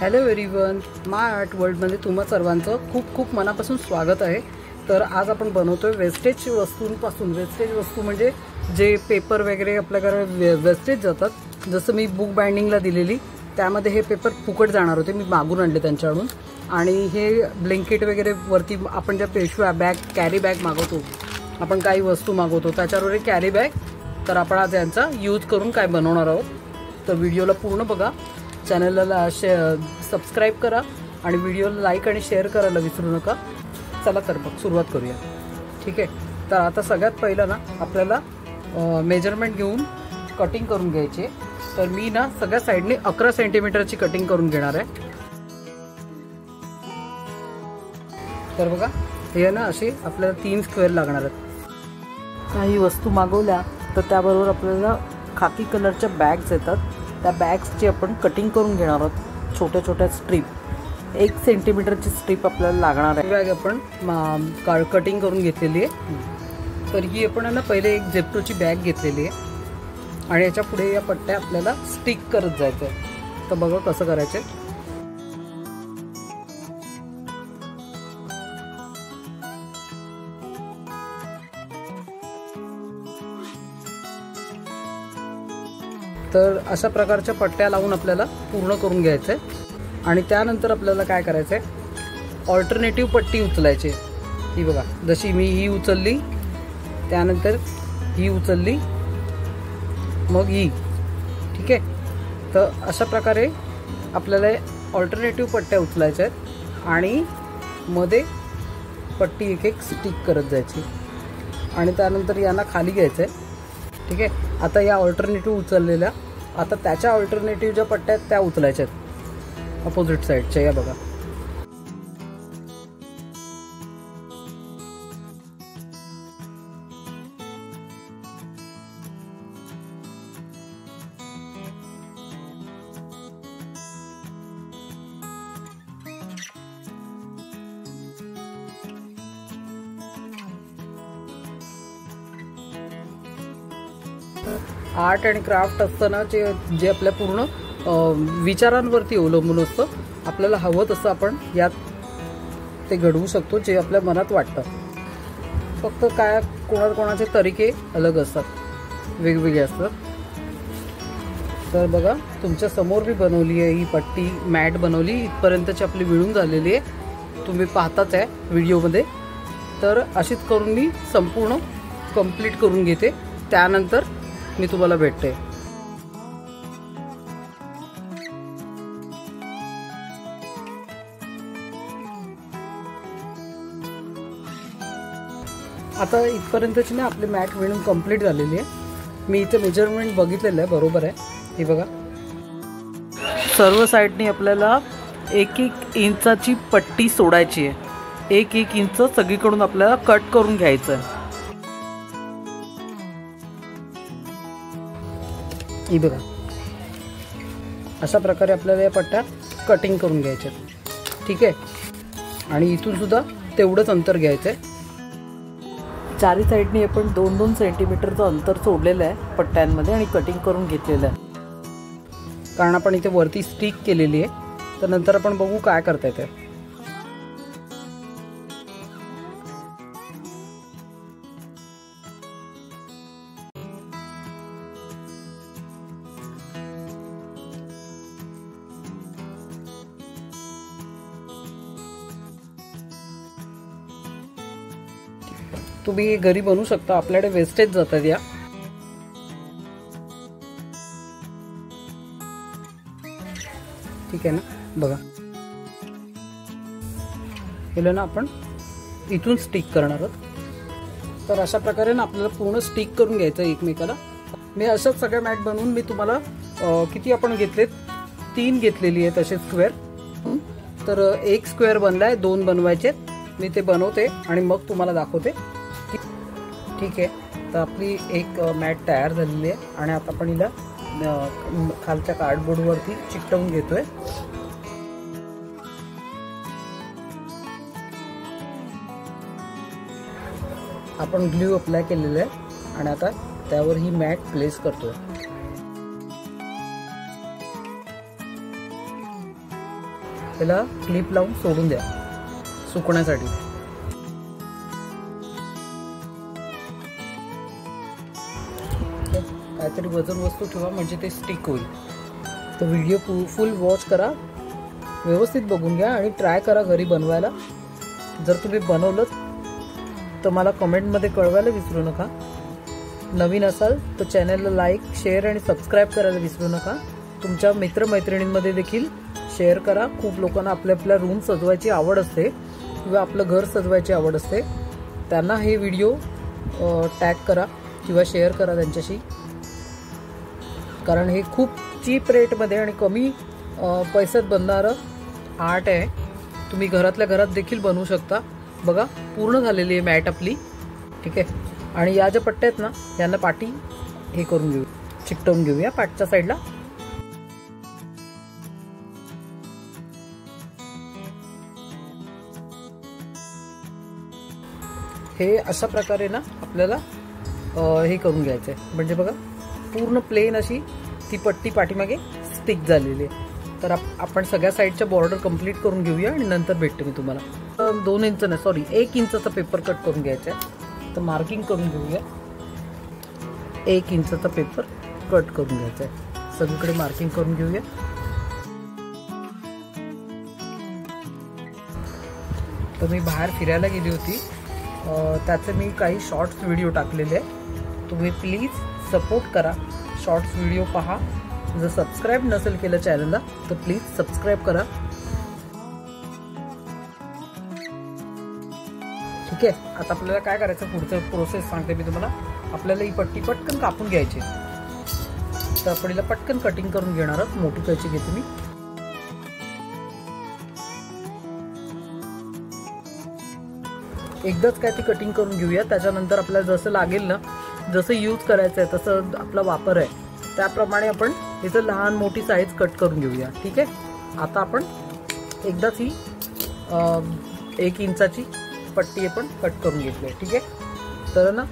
Hello everyone, माय art वर्ल्डमध्ये तुम्हा सर्वांचं खूप खूप मनापासून स्वागत आहे। तर आज आपण बनवतोय वेस्टेज वस्तूंपासून। वेस्टेज वस्तू म्हणजे जे पेपर वगैरे आपल्याकडे वेस्टेज जातात, जसं मी बुक बाइंडिंगला दिलेली त्यामध्ये हे पेपर फुकट जाणार होते, मी मागून आणले त्यांच्याकडून। आणि हे ब्लँकेट वगैरे वरती आपण ज्या पेशव्या बॅग कॅरी बॅग मागवतो, आपण काही वस्तू मागवतो त्याच्यावर कॅरी बॅग, तर आपण आज यांचा यूज करून काय बनवणार आहोत। तर व्हिडिओला पूर्ण बघा, चॅनलला सबस्क्राइब करा आणि व्हिडिओला लाईक आणि शेअर करायला विसरू नका। चला तर मग सुरुवात करूया, ठीक आहे। तर आता सगळ्यात पहिला ना आपल्याला मेजरमेंट घेऊन कटिंग करून घ्यायची। तर मी ना सगळ्या साइडने 11 सेंटीमीटरची कटिंग करून घेणार आहे। तर बघा, हे ना असे आपल्याला 3 स्क्वेअर लागणार आहेत। काही वस्तू मागवल्या तर त्याबरोबर आपल्याला खाकी कलरच्या बॅग्स येतात, त्या बॅग्सची आपण कटिंग करून घेणार आहोत। छोट्या छोट्या स्ट्रीप 1 सेंटीमीटरची स्ट्रीप आपल्याला लागणार आहे। बॅग आपण कटिंग करून घेतलेली आहे। तर ही आपण ना पहिले एक झेप्टोची बॅग घेतलेली आहे आणि याच्या पुढे या पट्ट्या आपल्याला स्टिक करत जायचं आहे। तर बघा कसं करायचं। तर अशा प्रकारच्या पट्ट्या लावून आपल्याला पूर्ण करून घ्यायचं आहे। आणि त्यानंतर आपल्याला काय करायचं आहे, ऑल्टरनेटिव्ह पट्टी उचलायची। ही बघा, जशी मी ही उचलली, त्यानंतर ही उचलली, मग ही, ठीक आहे। तर अशा प्रकारे आपल्याला ऑल्टरनेटिव्ह पट्ट्या उचलायच्या आहेत आणि मध्ये पट्टी एक एक स्टिक करत जायची आणि त्यानंतर यांना खाली घ्यायचं आहे, ठीक आहे। आता या ऑल्टरनेटिव्ह उचललेल्या, आता त्याच्या ऑल्टरनेटिव्ह ज्या पट्ट्या आहेत त्या उचलायच्या आहेत अपोजिट साईडच्या। या बघा, आर्ट आणि क्राफ्ट असताना जे आपल्या पूर्ण विचारांवरती अवलंबून असतं। आपल्याला हवं तसं आपण यात ते घडवू शकतो, जे आपल्या मनात वाटतं। फक्त काय कोणाचे तरीके अलग असतात, वेगवेगळे असतात। तर बघा, तुमच्या समोर मी बनवली आहे ही पट्टी, मॅट बनवली, इथपर्यंतची आपली विळून झालेली आहे, तुम्ही पाहताच आहे व्हिडिओमध्ये। तर अशीच करून मी संपूर्ण कंप्लीट करून घेते, त्यानंतर मी तुम्हाला भेटते। आता इथपर्यंतची ना आपली मॅट विणून कंप्लीट झालेली आहे। मी इथे मेजरमेंट बघितलेलं आहे, बरोबर आहे। हे बघा, सर्व साईडनी आपल्याला 1-1 इंचाची पट्टी सोडायची आहे। 1-1 इंच सगळीकडून आपल्याला कट करून घ्यायचं आहे। ही बघा, अशा प्रकारे आपल्याला या पट्ट्या कटिंग करून घ्यायच्या, ठीक आहे। आणि इथून सुद्धा तेवढंच अंतर घ्यायचं आहे। चारी साईडनी आपण 2-2 सेंटीमीटरचं अंतर सोडलेलं आहे पट्ट्यांमध्ये आणि कटिंग करून घेतलेलं आहे, कारण आपण इथे वरती स्टिक केलेली आहे। तर नंतर आपण बघू काय करता येते। तुम्ही घरी बनवू शकता, आपल्याकडे वेस्टेज जातात या। ठीक आहे ना, बघा केलं ना आपण, इथून स्टिक करणार आहोत। तर अशा प्रकारे ना आपल्याला पूर्ण स्टिक करून घ्यायचं एकमेकाला। मी अशाच सगळ्या मॅट बनवून मी तुम्हाला किती आपण घेतलेत, 3 घेतलेली आहेत असे स्क्वेअर। तर 1 स्क्वेअर बनलाय, 2 बनवायचे। मी ते बनवते आणि मग तुम्हाला दाखवते, ठीक आहे। तर आपली एक मॅट तयार झालेली आहे आणि आता आपण हिला खालच्या कार्डबोर्डवरती चिकटवून घेतोय। आपण ग्लू अप्लाय केलेलं आहे आणि आता त्यावर ही मॅट प्लेस करतोय। त्याला क्लिप लावून सोडून द्या सुकण्यासाठी. काहीतरी वजन वस्तू ठेवा म्हणजे ते स्टिक होईल. तर व्हिडिओ फुल वॉच करा, व्यवस्थित बघून घ्या आणि ट्राय करा घरी बनवायला. जर तुम्ही बनवलं तर मला कमेंटमध्ये कळवायला विसरू नका. नवीन असाल तर चॅनलला लाईक, शेअर आणि सबस्क्राईब करायला विसरू नका. तुमच्या मित्रमैत्रिणींमध्ये देखील शेअर करा. खूप लोकांना आपल्या आपल्या रूम सजवायची आवड असते किंवा आपलं घर सजवायची आवड असते. त्यांना हे व्हिडिओ टॅग करा किंवा शेअर करा त्यांच्याशी, कारण हे खूप चीप रेटमध्ये आणि कमी पैशात बनणारं आर्ट आहे. तुम्ही घरातल्या घरात देखील बनवू शकता. बघा पूर्ण झालेली आहे मॅट आपली. ठीक आहे. आणि या ज्या पट्ट्या आहेत ना यांना पाठी हे करून घेऊ, चिकटवून घेऊया पाठच्या साईडला. हे अशा प्रकारे ना आपल्याला हे करून घ्यायचं आहे. म्हणजे बघा पूर्ण प्लेन अशी ती पट्टी पाठीमागे स्टिक झालेली आहे. तर आपण सगळ्या साईडच्या बॉर्डर कंप्लीट करून घेऊया आणि नंतर भेटते मी तुम्हाला. 2 इंच नाही, सॉरी 1 इंचचा पेपर कट करून घ्यायचा आहे. तर मार्किंग करून घेऊया. 1 इंचचा पेपर कट करून घ्यायचा आहे. सगळीकडे मार्किंग करून घेऊया. तर मी बाहेर फिरायला गेली होती, त्याचे मी काही शॉर्ट्स व्हिडिओ टाकलेले आहे. तुम्ही प्लीज सपोर्ट करा, शॉर्ट्स व्हिडिओ पहा. जर सबस्क्राईब नसेल केलं चॅनलला तर प्लीज सबस्क्राईब करा. ठीक आहे. आता आपल्याला काय करायचं, पुढचं प्रोसेस सांगते मी तुम्हाला. आपल्याला ही पट्टी पटकन कापून घ्यायची. तर आपण हिला पटकन कटिंग करून घेणार आहोत. मोठी कैची घेते मी. एकदाच काय ती कटिंग करून घेऊया. त्याच्यानंतर आपल्याला जसं लागेल ना, जसं यूज करायचं आहे तसं आपला वापर आहे त्याप्रमाणे आपण याचं लहान मोठी साईज कट करून घेऊया. ठीक आहे. आता आपण एकदाच ही 1 इंचाची पट्टी आपण कट करून घेतली आहे. ठीक आहे. तर ना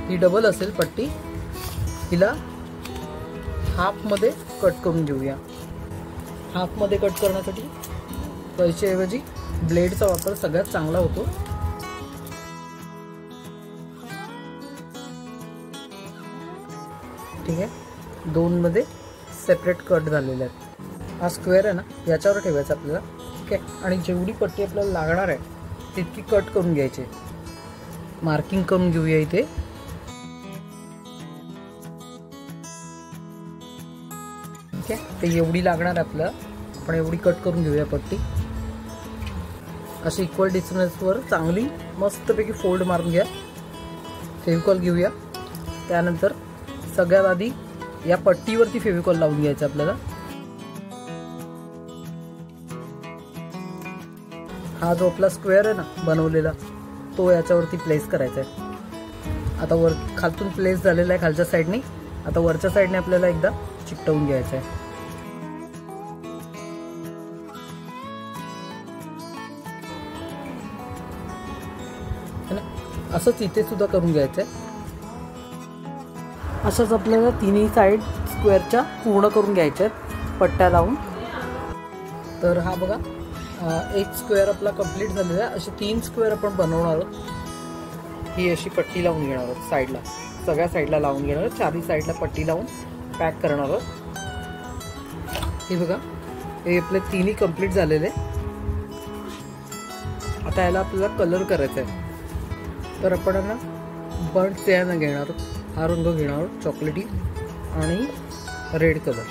ही डबल असेल पट्टी, हिला हाफमध्ये कट करून घेऊया. हाफमध्ये कट करण्यासाठी कैचीऐवजी ब्लेडचा वापर सगळ्यात चांगला होतो. ठीक आहे. 2 मध्ये सेपरेट कट झालेले आहेत. हा स्क्वेअर आहे ना याच्यावर ठेवायचा आपल्याला. ठीक आहे. आणि जेवढी पट्टी आपल्याला लागणार आहे तितकी कट करून घ्यायची. मार्किंग करून घेऊया इथे. ठीक आहे. ते एवढी लागणार आहे आपल्याला, आपण एवढी कट करून घेऊया पट्टी. अशी इक्वल डिस्टन्सवर चांगली मस्तपैकी फोल्ड मारून घ्या. फेविकॉल घेऊया. त्यानंतर सगळ्यात आधी या पट्टीवरती फेविकॉल लावून घ्यायचं आपल्याला. हा जो आपला स्क्वेअर आहे ना बनवलेला तो याच्यावरती प्लेस करायचा आहे. आता वर खालतून प्लेस झालेला आहे खालच्या साईडने. आता वरच्या साईडने आपल्याला एकदा चिकटवून घ्यायचं आहे. असंच इथे सुद्धा करून घ्यायचं आहे. असंच आपल्याला तिन्ही साईड स्क्वेअरच्या पूर्ण करून घ्यायच्या आहेत पट्ट्या लावून. तर हा बघा एक स्क्वेअर आपला कंप्लीट झालेला आहे. असे 3 स्क्वेअर आपण बनवणार आहोत. ही अशी पट्टी लावून घेणार आहोत साईडला, सगळ्या साईडला लावून घेणार आहोत. 4ही साईडला पट्टी लावून पॅक करणार आहोत. हे बघा हे आपले 3ही कंप्लीट झालेले. आता याला आपल्याला कलर करायचा आहे. तर आपण ना बर्ड सियाना घेणार आहोत. हा रंग घेणार आहोत चॉकलेटी आणि रेड कलर.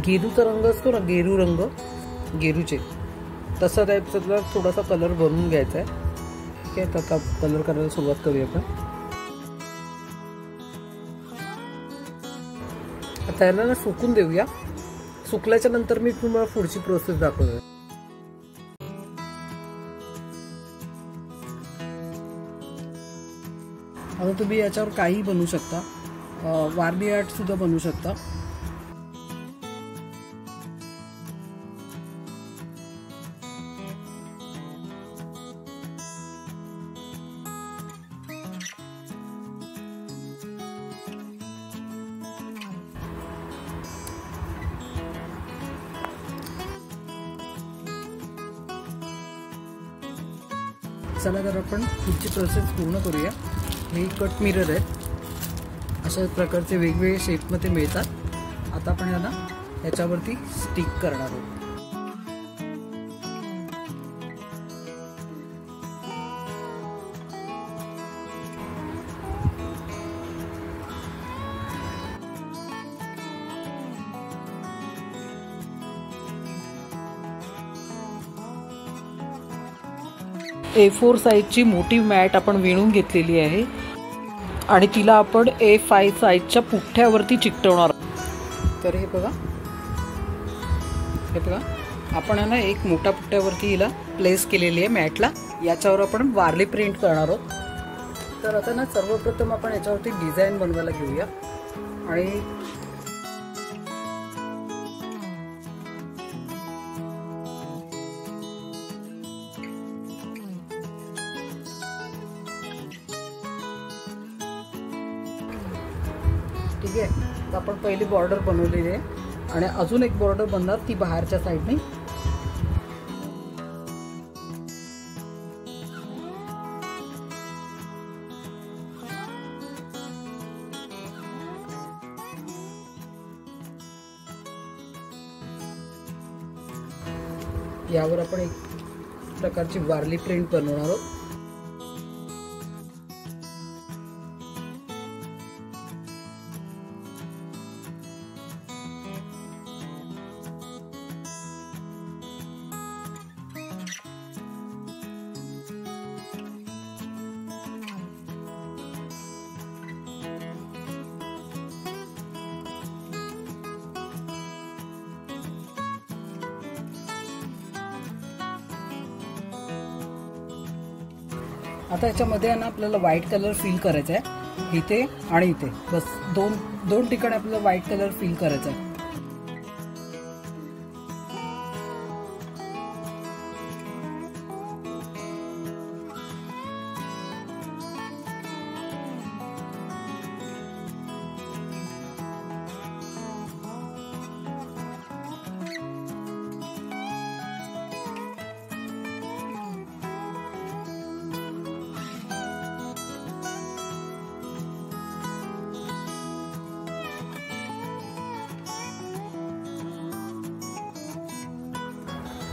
गेरूचा रंग असतो ना, गेरू रंग, गेरूचे तसा टाईपचा थोडासा कलर बनवून घ्यायचा आहे. ठीक आहे. तर आता कलर करायला सुरुवात करूया आपण. आता याला ना सुकून देऊया. सुकल्याच्या नंतर मी तुम्हाला पुढची प्रोसेस दाखवते. आता तुम्ही याच्यावर काही बनवू शकता. वारली आर्ट सुद्धा बनवू शकता. चला तर आपण पुढची प्रोसेस पूर्ण करूया। हे कट मिरर आहेत, अशा प्रकारचे वेगवेगळे शेपमध्ये मिळतात। आता आपण याला याच्यावरती स्टिक करणार आहोत। A4 साईजची मोठी मॅट आपण विणून घेतलेली आहे आणि तिला आपण A5 साईजच्या पुठ्ठ्यावरती चिकटवणार। तर हे बघा आपण ना एक मोठा पुठ्ठ्यावरती हिला प्लेस केलेली आहे मॅटला। याच्यावर आपण वारली प्रिंट करणार आहोत। तर आता ना सर्वप्रथम आपण याच्यावरती डिझाईन बनवायला घेऊया आणि ठीक आहे। तर आपण पहिली बॉर्डर बनवलेली आहे आणि अजून एक बॉर्डर बनणार ती बाहेरच्या साईडने। यावर आपण एक प्रकारची वारली प्रिंट बनवणार आहोत। आता याच्यामध्ये ना आपल्याला व्हाईट कलर फिल करायचा आहे, इथे आणि इथे, बस दोन ठिकाणी आपल्याला व्हाईट कलर फिल करायचा आहे।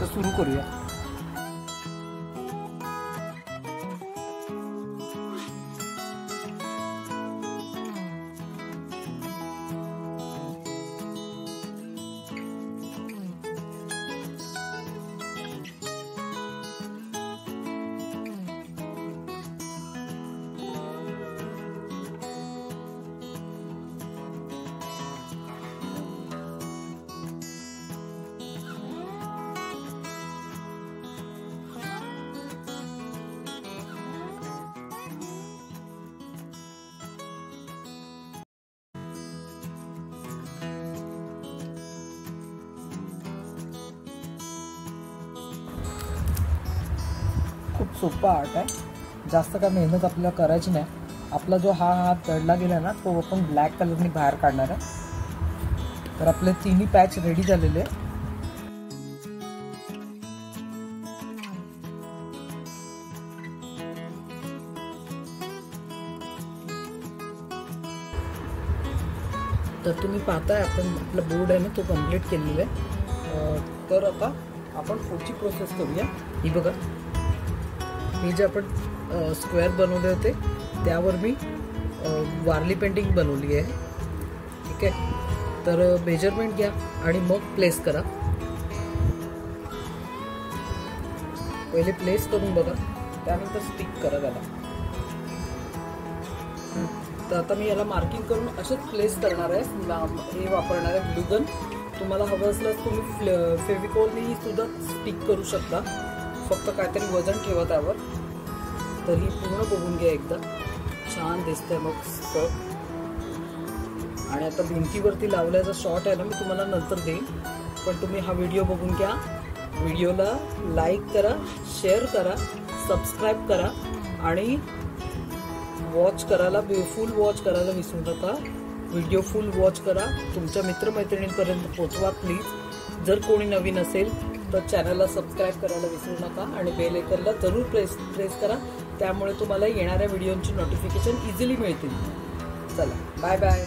तर सुरू करूया। खूप सोपा आर्ट आहे, जास्त काय मेहनत आपल्याला करायची नाही। आपला जो हा हात दडला गेला ना तो आपण ब्लॅक कलरने बाहेर काढणार आहे। तर आपले तिन्ही पॅच रेडी झालेले आहे। तर तुम्ही पाहताय आपण आपला बोर्ड आहे ना तो कंप्लीट केलेला आहे। तर आता आपण पुढची प्रोसेस करूया। ही बघा, हे जे आपण स्क्वेअर बनवले होते त्यावर मी वारली पेंटिंग बनवली आहे। ठीक आहे, तर मेजरमेंट घ्या आणि मग प्लेस करा। पहिले प्लेस करून बघा, त्यानंतर स्टिक करा त्याला। तर आता मी याला मार्किंग करून असेच प्लेस करणार आहे। हे वापरणार आहे ग्लू गन। तुम्हाला हवं असल्यास तुम्ही फेविकॉलनी सुद्धा स्टिक करू शकता, फक्त काहीतरी वजन ठेवा त्यावर। तर ही पूर्ण बघून घ्या एकदा, छान दिसतंय मस्त। आणि आता भिंतीवरती लावल्याचा शॉट आहे ना मी तुम्हाला नंतर देईन, पण तुम्ही हा व्हिडिओ बघून घ्या। व्हिडिओला लाईक करा, शेअर करा, सबस्क्राईब करा आणि फुल वॉच करायला विसरू नका। व्हिडिओ फुल वॉच करा, तुमच्या मित्रमैत्रिणींपर्यंत पोहोचवा प्लीज। जर कोणी नवीन असेल तर चॅनलला सबस्क्राईब करायला विसरू नका आणि बेल आयकॉनला जरूर प्रेस करा, त्यामुळे तुम्हाला येणाऱ्या व्हिडिओची नोटिफिकेशन इझिली मिळतील. चला बाय बाय.